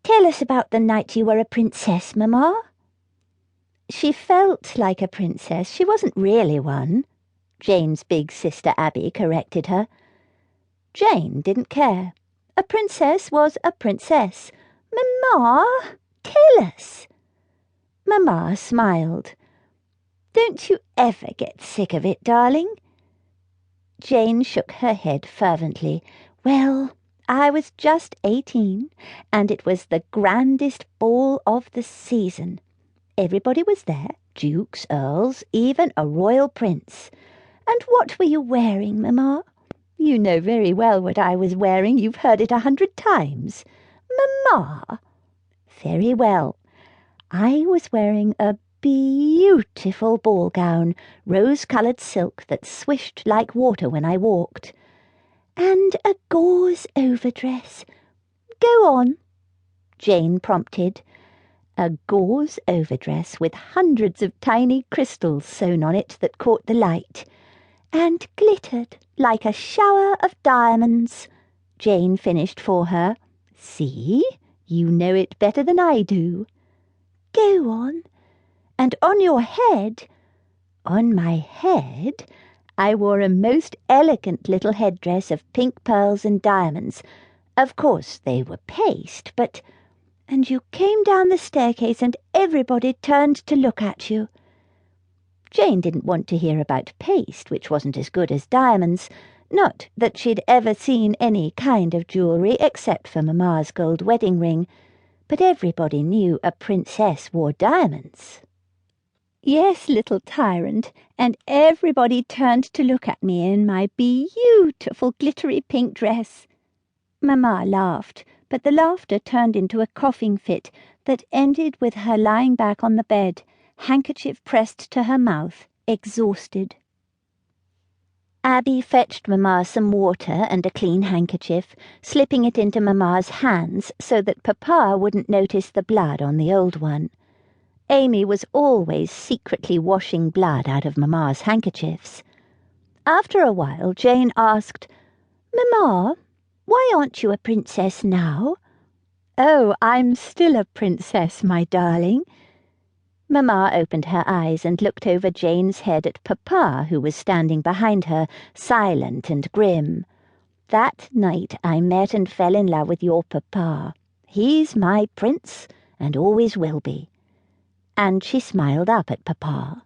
Tell us about the night you were a princess, Mamma." She felt like a princess. She wasn't really one. Jane's big sister Abby corrected her. Jane didn't care. A princess was a princess. "Mamma, tell us." Mamma smiled. "Don't you ever get sick of it, darling?" Jane shook her head fervently. "Well, I was just 18, and it was the grandest ball of the season. Everybody was there, dukes, earls, even a royal prince. And what were you wearing, Mamma? You know very well what I was wearing. You've heard it 100 times. Mamma." "Very well. I was wearing a beautiful ball gown, rose-coloured silk that swished like water when I walked. And a gauze overdress." "Go on," Jane prompted. "A gauze overdress with hundreds of tiny crystals sewn on it that caught the light. And glittered like a shower of diamonds," Jane finished for her. "See, you know it better than I do." "Go on. And on your head—" "On my head, I wore a most elegant little headdress of pink pearls and diamonds. Of course they were paste, but—" "And you came down the staircase and everybody turned to look at you." Jane didn't want to hear about paste, which wasn't as good as diamonds. Not that she'd ever seen any kind of jewellery except for Mamma's gold wedding ring, but everybody knew a princess wore diamonds. "Yes, little tyrant, and everybody turned to look at me in my beautiful glittery pink dress." Mamma laughed, but the laughter turned into a coughing fit that ended with her lying back on the bed, handkerchief pressed to her mouth, exhausted. Abby fetched Mamma some water and a clean handkerchief, slipping it into Mamma's hands so that Papa wouldn't notice the blood on the old one. Amy was always secretly washing blood out of Mamma's handkerchiefs. After a while, Jane asked, "Mamma, why aren't you a princess now?" "Oh, I'm still a princess, my darling." Mamma opened her eyes and looked over Jane's head at Papa, who was standing behind her, silent and grim. "That night I met and fell in love with your Papa. He's my prince, and always will be." And she smiled up at Papa.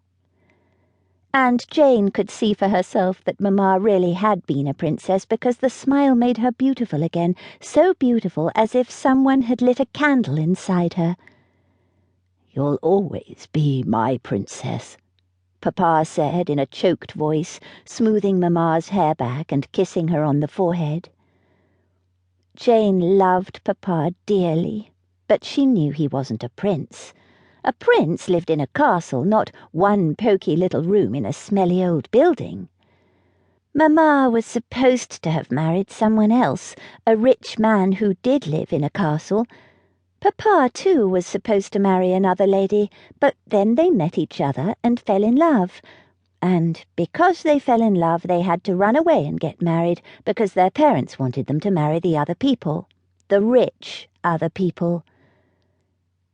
And Jane could see for herself that Mamma really had been a princess, because the smile made her beautiful again, so beautiful as if someone had lit a candle inside her. "You'll always be my princess," Papa said in a choked voice, smoothing Mamma's hair back and kissing her on the forehead. Jane loved Papa dearly, but she knew he wasn't a prince. A prince lived in a castle, not one poky little room in a smelly old building. Mamma was supposed to have married someone else, a rich man who did live in a castle. Papa, too, was supposed to marry another lady, but then they met each other and fell in love. And because they fell in love, they had to run away and get married, because their parents wanted them to marry the other people, the rich other people.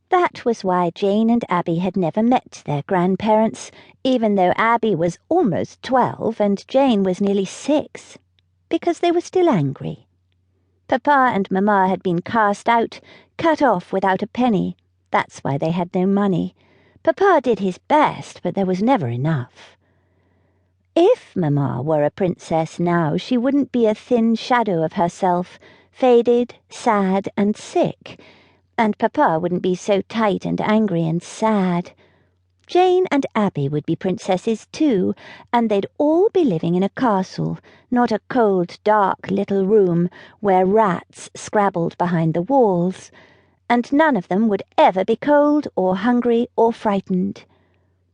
That was why Jane and Abby had never met their grandparents, even though Abby was almost 12 and Jane was nearly 6, because they were still angry. Papa and Mamma had been cast out, cut off without a penny. That's why they had no money. Papa did his best, but there was never enough. If Mamma were a princess now, she wouldn't be a thin shadow of herself, faded, sad, and sick, and Papa wouldn't be so tight and angry and sad. Jane and Abby would be princesses too, and they'd all be living in a castle, not a cold, dark little room where rats scrabbled behind the walls, and none of them would ever be cold or hungry or frightened.